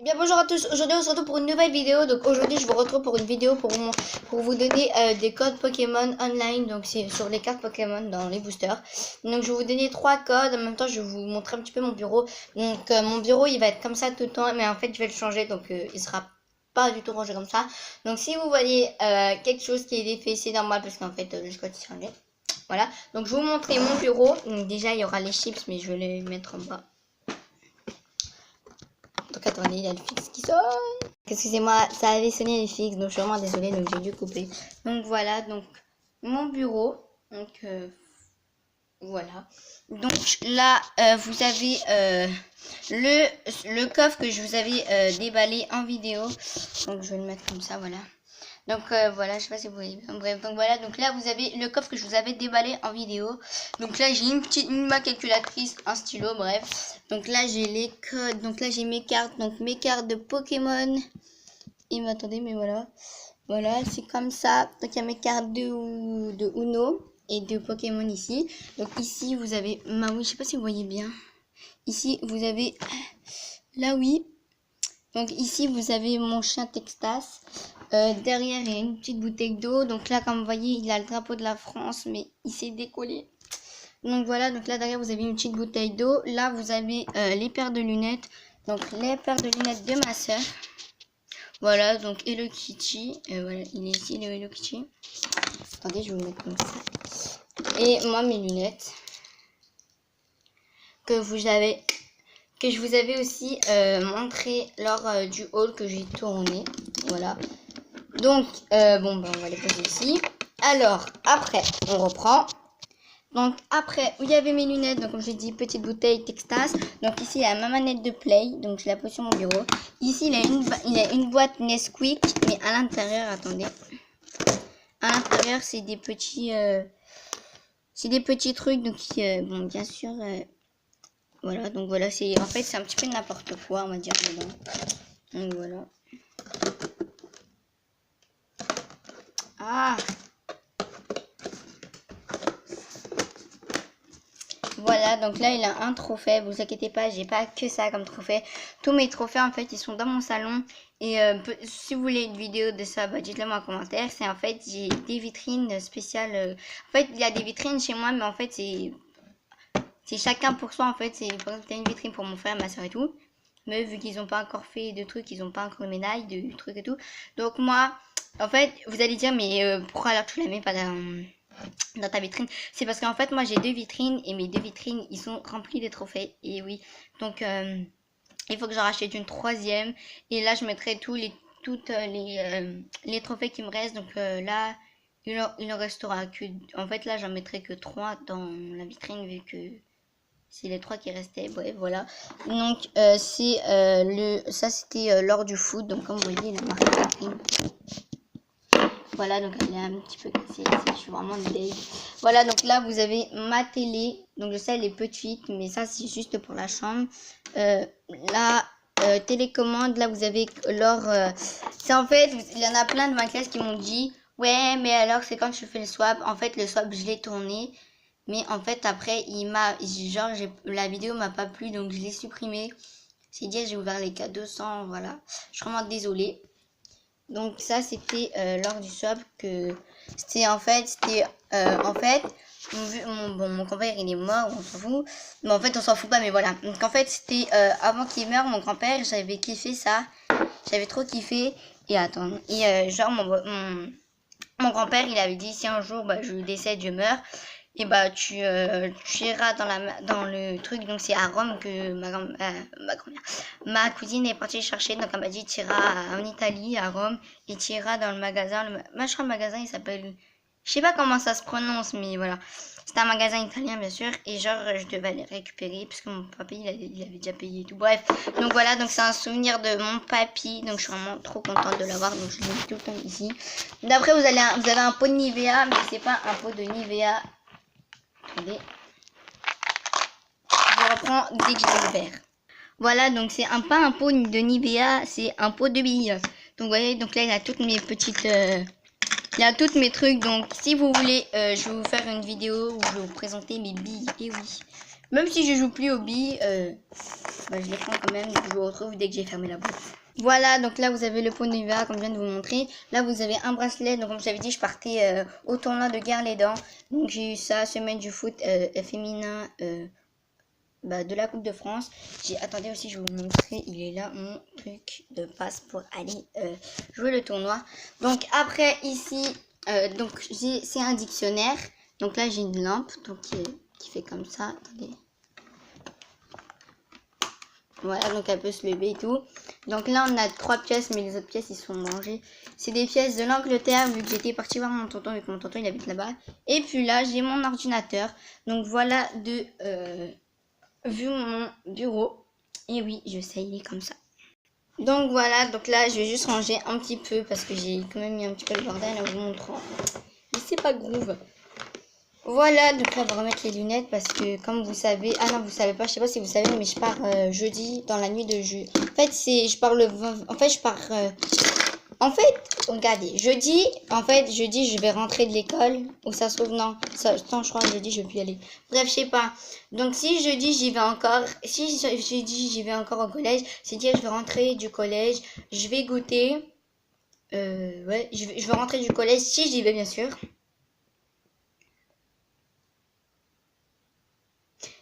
Bien bonjour à tous, aujourd'hui on se retrouve pour une nouvelle vidéo. Donc aujourd'hui je vous retrouve pour une vidéo pour vous donner des codes Pokémon online. Donc c'est sur les cartes Pokémon dans les boosters. Donc je vais vous donner 3 codes, en même temps je vais vous montrer un petit peu mon bureau. Donc mon bureau il va être comme ça tout le temps, mais en fait je vais le changer, donc il sera pas du tout rangé comme ça. Donc si vous voyez quelque chose qui est défait, c'est normal parce qu'en fait le code est changé. Voilà, donc je vais vous montrer mon bureau. Donc déjà il y aura les chips, mais je vais les mettre en bas. Donc attendez, il y a le fixe qui sonne. Excusez-moi, ça avait sonné les fixes, donc je suis vraiment désolée, donc j'ai dû couper. Donc voilà, donc mon bureau. Donc voilà. Donc là, vous avez le coffre que je vous avais déballé en vidéo. Donc je vais le mettre comme ça, voilà. Donc voilà, je sais pas si vous voyez bien. Bref, donc voilà, donc là vous avez le coffre que je vous avais déballé en vidéo. Donc là j'ai ma calculatrice, un stylo, bref. Donc là j'ai les codes, donc là j'ai mes cartes, donc mes cartes de Pokémon. Et m'attendez, mais voilà. Voilà, c'est comme ça. Donc il y a mes cartes de Uno et de Pokémon ici. Donc ici vous avez Maui, je sais pas si vous voyez bien. Ici vous avez là oui. Donc ici vous avez mon chien Texas. Derrière il y a une petite bouteille d'eau. Donc là comme vous voyez il a le drapeau de la France, mais il s'est décollé. Donc voilà, donc là derrière vous avez une petite bouteille d'eau. Là vous avez les paires de lunettes. Donc les paires de lunettes de ma soeur. Voilà, donc Hello Kitty. Voilà, il est ici le Hello Kitty. Attendez, je vais vous mettre comme ça. Et moi mes lunettes. Que je vous avais aussi montré lors du haul que j'ai tourné. Voilà. Donc, bon, ben, on va les poser ici. Alors, après, on reprend. Donc, après, où il y avait mes lunettes, donc comme je dis, petite bouteille Texas. Donc, ici, il y a ma manette de Play. Donc, je la pose sur mon bureau. Ici, il y a une boîte Nesquik. Mais à l'intérieur, attendez. À l'intérieur, c'est des petits trucs. Donc, bon, bien sûr... voilà, donc voilà, en fait c'est un petit peu n'importe quoi, on va dire dedans. Donc voilà. Ah, voilà, donc là il a un trophée, vous inquiétez pas, j'ai pas que ça comme trophée. Tous mes trophées en fait ils sont dans mon salon. Et si vous voulez une vidéo de ça, bah, dites-le moi en commentaire. C'est en fait j'ai des vitrines spéciales. En fait il y a des vitrines chez moi, mais en fait c'est chacun pour soi en fait. C'est par exemple t'as une vitrine pour mon frère, ma soeur et tout. Mais vu qu'ils n'ont pas encore fait de trucs, ils n'ont pas encore de médailles, de trucs et tout. Donc moi, en fait, vous allez dire, mais pourquoi alors tu la mets pas dans ta vitrine? C'est parce qu'en fait, moi j'ai 2 vitrines et mes 2 vitrines, ils sont remplis de trophées. Et oui, donc il faut que j'en rachète une 3e. Et là, je mettrai tous les trophées qui me restent. Donc là, il en restera que... En fait, là, j'en mettrai que 3 dans la vitrine vu que... c'est les 3 qui restaient, bref, voilà. Donc, ça c'était lors du foot. Donc, comme vous voyez, il a marqué Catherine. Voilà, donc elle est un petit peu cassée ici. Je suis vraiment deg. Voilà, donc là, vous avez ma télé. Donc, je sais, elle est petite, mais ça, c'est juste pour la chambre. Là, télécommande, là, vous avez leur... c'est en fait, il y en a plein de ma classe qui m'ont dit, ouais, mais alors, c'est quand je fais le swap. En fait, le swap, je l'ai tourné. Mais en fait, après, la vidéo m'a pas plu, donc je l'ai supprimé. C'est dire, j'ai ouvert les cadeaux sans, voilà. Je suis vraiment désolée. Donc ça, c'était lors du swap que... en fait, mon grand-père, il est mort, on s'en fout. Mais en fait, on s'en fout pas, mais voilà. Donc en fait, c'était avant qu'il meure, mon grand-père, j'avais kiffé ça. J'avais trop kiffé. Et attends, genre, mon grand-père, il avait dit, si un jour, bah, je décède, je meurs, et bah tu iras dans le truc. Donc c'est à Rome que ma cousine est partie chercher. Donc elle m'a dit, tu iras en Italie, à Rome, et tu iras dans le magasin. Je crois le magasin il s'appelle, je sais pas comment ça se prononce, mais voilà, c'était un magasin italien bien sûr. Et genre je devais aller récupérer parce que mon papy il avait déjà payé et tout, bref. Donc voilà, donc c'est un souvenir de mon papy. Donc je suis vraiment trop contente de l'avoir, donc je l'ai mis tout le temps ici. D'après vous avez un pot de Nivea, mais c'est pas un pot de Nivea. Attendez. Je reprends dès que je l'ai ouvert. Voilà, donc c'est pas un pot de Nivea, c'est un pot de billes. Donc vous voyez, donc là il a toutes mes petites... il a toutes mes trucs. Donc si vous voulez, je vais vous faire une vidéo où je vais vous présenter mes billes. Et oui, Même si je joue plus au billes, bah, je les prends quand même. Je vous retrouve dès que j'ai fermé la boîte. Voilà, donc là vous avez le pot de Nivea comme je viens de vous montrer. Là vous avez un bracelet, donc comme j'avais dit je partais au tournoi de Guerre-les-Dents. Donc j'ai eu ça, semaine du foot féminin de la Coupe de France. Attendez aussi, je vais vous montrer, il est là mon truc de passe pour aller jouer le tournoi. Donc après ici, donc c'est un dictionnaire. Donc là j'ai une lampe donc qui fait comme ça, attendez. Voilà, donc elle peut se lever et tout. Donc là, on a 3 pièces, mais les autres pièces, ils sont rangées. C'est des pièces de l'Angleterre, vu que j'étais partie voir mon tonton, vu que mon tonton, il habite là-bas. Et puis là, j'ai mon ordinateur. Donc voilà vu mon bureau. Et oui, je sais, il est comme ça. Donc voilà, donc là, je vais juste ranger un petit peu, parce que j'ai quand même mis un petit peu le bordel en vous montrant. Mais c'est pas groove. Voilà, donc là on va remettre les lunettes parce que comme vous savez, ah non vous savez pas, je sais pas si vous savez, mais je pars jeudi dans la nuit de jeudi. En fait je pars en fait regardez, jeudi je vais rentrer de l'école, ou ça se trouve non, je crois jeudi je vais plus y aller. Bref je sais pas. Donc si jeudi j'y vais encore, si jeudi j'y vais encore au collège, c'est dire je vais rentrer du collège, je vais goûter, ouais je vais rentrer du collège si j'y vais bien sûr.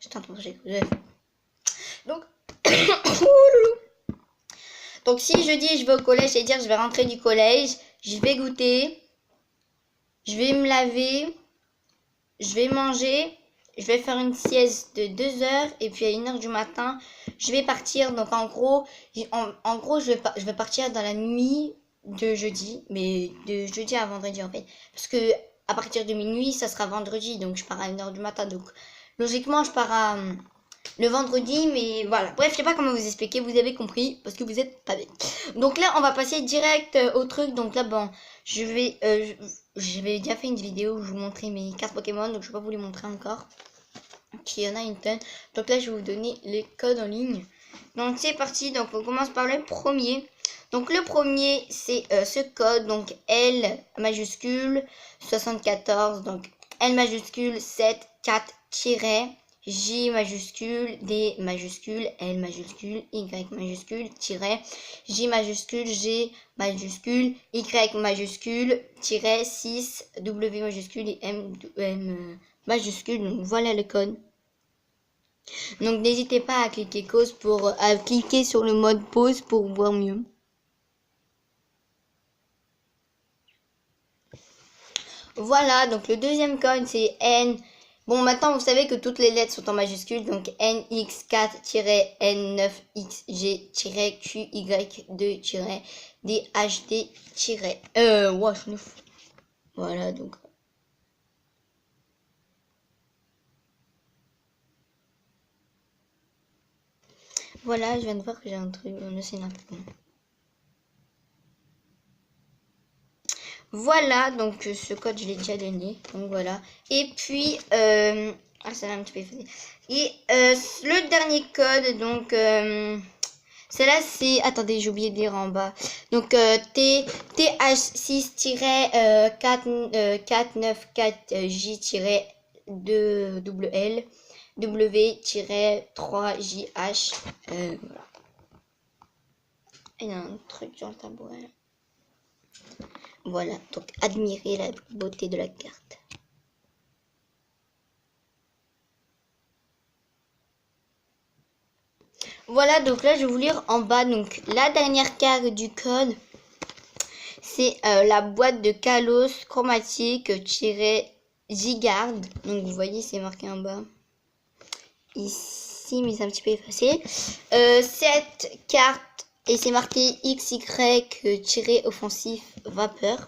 Je t'entends, donc, donc si je dis je vais au collège, c'est-à-dire je vais rentrer du collège, je vais goûter, je vais me laver, je vais manger, je vais faire une sieste de 2 heures et puis à 1 heure du matin, je vais partir. Donc en gros, je vais partir dans la nuit de jeudi, mais de jeudi à vendredi en fait. Parce que à partir de minuit, ça sera vendredi, donc je pars à 1 heure du matin. Donc logiquement, je pars à le vendredi, mais voilà. Bref, je sais pas comment vous expliquer, vous avez compris, parce que vous êtes pas bête. Donc là, on va passer direct au truc. Donc là, bon, j'avais déjà fait une vidéo où je vous montrais mes cartes Pokémon, donc je vais pas vous les montrer encore. Qu'il y en a une tonne. Donc là, je vais vous donner les codes en ligne. Donc c'est parti, donc on commence par le premier. Donc le premier, c'est ce code, donc L majuscule 74, donc L majuscule 7 4 J majuscule, D majuscule, L majuscule, Y majuscule, J majuscule, G majuscule, Y majuscule, 6, W majuscule et M majuscule. Donc voilà le code. Donc n'hésitez pas à cliquer cliquer sur le mode pause pour voir mieux. Voilà, donc le deuxième code c'est N. Bon, maintenant vous savez que toutes les lettres sont en majuscule, donc NX4-NF-XG-QY2-DHD- voilà, donc. Voilà, je viens de voir que j'ai un truc, c'est n'importe quoi. Voilà, donc ce code je l'ai déjà donné, donc voilà. Et puis, ça va un petit peu effacé. Et le dernier code, donc, celle-là c'est, attendez, j'ai oublié de lire en bas. Donc, TH6-494J-2-L W-3JH. Voilà. Il y a un truc sur le tabouret. Voilà, donc admirez la beauté de la carte. Voilà, donc là je vais vous lire en bas. Donc la dernière carte du code, c'est la boîte de Kalos chromatique-Zigard. Donc vous voyez, c'est marqué en bas. Ici, mais c'est un petit peu effacé. Cette carte, et c'est marqué XY-offensif vapeur.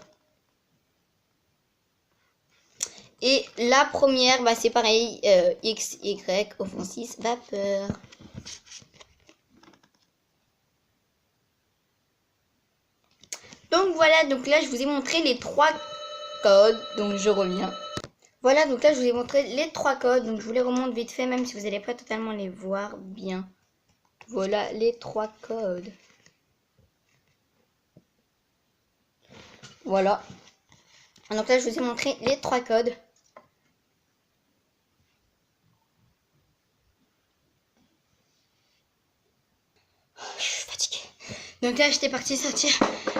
Et la première, c'est pareil, XY offensif vapeur. Donc voilà, donc là je vous ai montré les 3 codes, donc je reviens. Voilà, donc là je vous ai montré les 3 codes, donc je vous les remonte vite fait, même si vous n'allez pas totalement les voir bien. Voilà les 3 codes. Voilà. Donc là je vous ai montré les 3 codes. Donc là, j'étais partie sortir,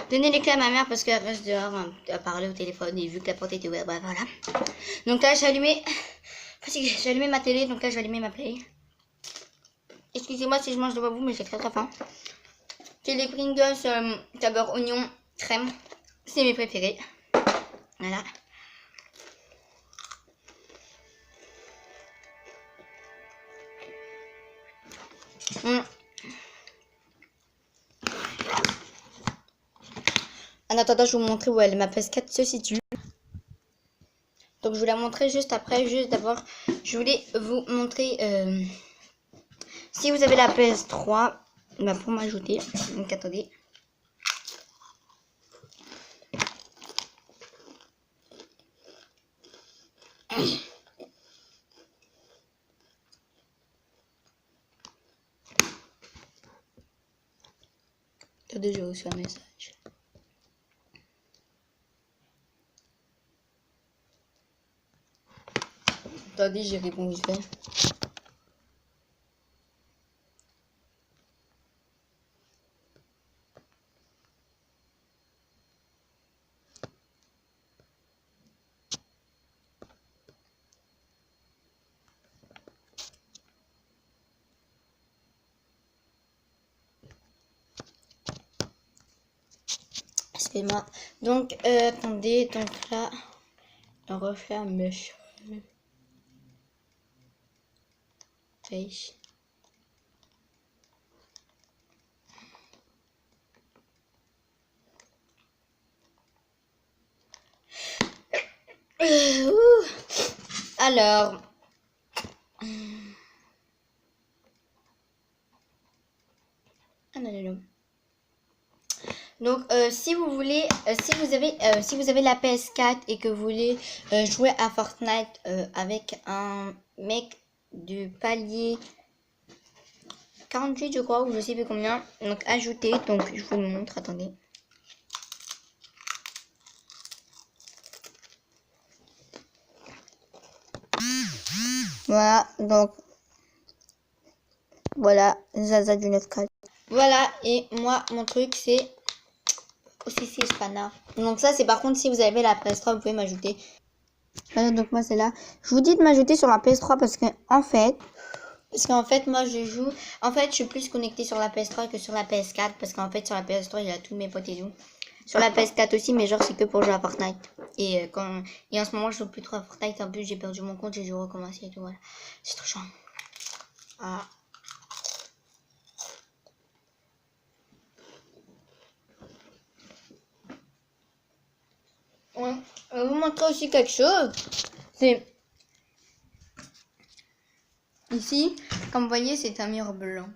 donner les clés à ma mère parce qu'elle reste dehors à parler au téléphone et vu que la porte était ouverte, bah voilà. Donc là, j'ai allumé ma télé, donc là, je vais allumer ma play. Excusez-moi si je mange devant vous, mais j'ai très très faim. C'est les Pringles saveur oignon crème, c'est mes préférés. Voilà. En attendant, je vais vous montrer où ma PS4 se situe. Donc, je vous la montrer juste après. Juste d'abord, je voulais vous montrer si vous avez la PS3 bah, pour m'ajouter. Donc, attendez. Attendez, j'ai reçu un message. Attendez, j'ai répondu vite fait. Excusez-moi. Donc, attendez. Donc là, on referme mes cheveux. Face. Alors. Ah non, non, non. Donc, si vous voulez, si vous avez la PS4 et que vous voulez jouer à Fortnite avec un mec du palier 48, je crois, ou je sais plus combien, donc ajoutez. Donc, je vous le montre, attendez. Voilà, donc, voilà, Zaza du 9-4. Voilà, et moi, mon truc, c'est aussi c'est Spana. Donc ça, c'est par contre, si vous avez la PS3, vous pouvez m'ajouter. Voilà, donc moi, c'est là. Je vous dis de m'ajouter sur la PS3 parce qu'en fait, moi, je joue... En fait, je suis plus connectée sur la PS3 que sur la PS4 parce qu'en fait, sur la PS3, il y a tous mes potes et tout. Sur la PS4 aussi, mais genre, c'est que pour jouer à Fortnite. Et en ce moment, je joue plus trop à Fortnite. En plus, j'ai perdu mon compte, j'ai dû recommencer et tout, voilà. C'est trop chiant. Ah. Ouais. Je vais vous montrer aussi quelque chose. C'est... Ici, comme vous voyez, c'est un mur blanc.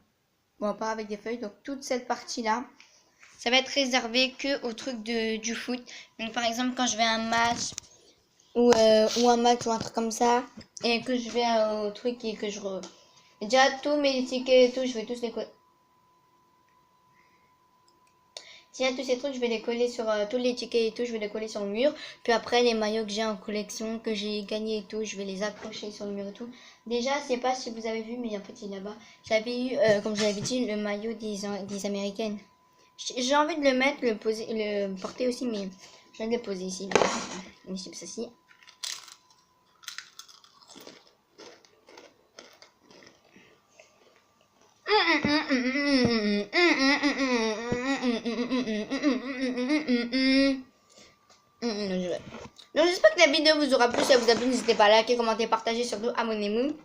Bon, pas avec des feuilles. Donc, toute cette partie-là, ça va être réservé que au truc du foot. Donc, par exemple, quand je vais à un match ou un match ou un truc comme ça, et que je vais au truc et que déjà, tous mes tickets et tout, je vais tous les coller. S'il y a tous ces trucs, je vais les coller sur tous les tickets et tout, je vais les coller sur le mur. Puis après, les maillots que j'ai en collection, que j'ai gagné et tout, je vais les accrocher sur le mur et tout. Déjà, je sais pas si vous avez vu, mais en fait, il est là-bas. J'avais eu, comme je l'avais dit, le maillot des Américaines. J'ai envie de le mettre, le porter aussi, mais je vais le poser ici. Mais c'est ceci. Donc j'espère que la vidéo vous aura plu. Si elle vous a plu, n'hésitez pas à liker, commenter, partager, surtout abonnez-vous.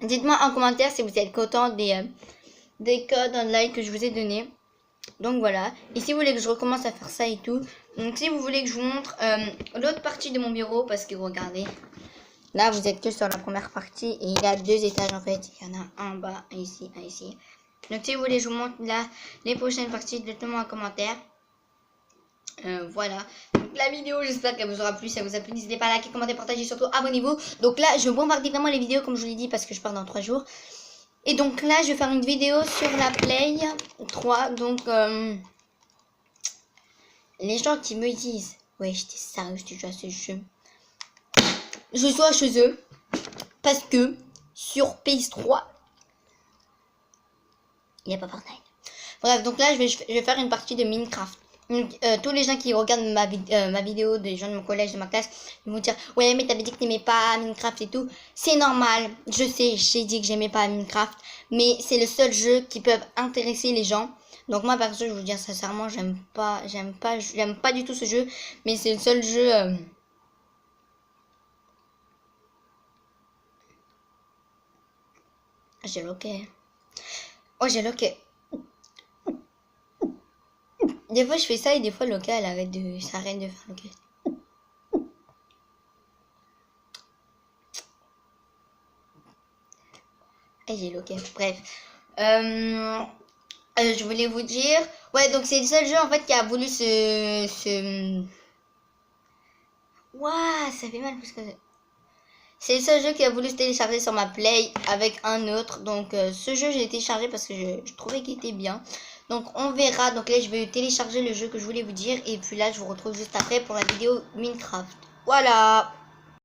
Dites-moi en commentaire si vous êtes content des codes online que je vous ai donnés. Donc voilà. Et si vous voulez que je recommence à faire ça et tout. Donc si vous voulez que je vous montre l'autre partie de mon bureau, parce que regardez. Là vous êtes que sur la première partie et il y a 2 étages en fait. Il y en a un en bas, un ici, un ici. Donc si vous voulez que je vous montre là les prochaines parties, dites-moi en commentaire. Voilà, donc la vidéo, j'espère qu'elle vous aura plu. Si ça vous a plu, n'hésitez pas à liker, commenter, partager, surtout abonnez-vous. Donc là, je vais bombarder vraiment les vidéos comme je vous l'ai dit parce que je pars dans 3 jours. Et donc là, je vais faire une vidéo sur la Play 3. Donc, les gens qui me disent, ouais, j'étais sérieux, tu joues à ce jeu. Je joue chez eux parce que sur PS3, il n'y a pas Fortnite. Bref, donc là, je vais faire une partie de Minecraft. Tous les gens qui regardent ma vidéo, des gens de mon collège, de ma classe, ils vont dire ouais mais t'avais dit que t'aimais pas Minecraft et tout. C'est normal, je sais, j'ai dit que j'aimais pas Minecraft, mais c'est le seul jeu qui peut intéresser les gens. Donc moi perso, je vous dire sincèrement, j'aime pas du tout ce jeu, mais c'est le seul jeu. J'ai loqué. Oh j'ai loqué. Des fois je fais ça et des fois Loca elle s'arrête de faire Loca. Et j'ai Loca. Bref. Je voulais vous dire. Ouais donc c'est le seul jeu en fait qui a voulu Ouah ça fait mal parce que. C'est le seul jeu qui a voulu se télécharger sur ma Play avec un autre. Donc ce jeu je l'ai téléchargé parce que je trouvais qu'il était bien. Donc on verra. Donc là je vais télécharger le jeu que je voulais vous dire. Et puis là je vous retrouve juste après pour la vidéo Minecraft. Voilà.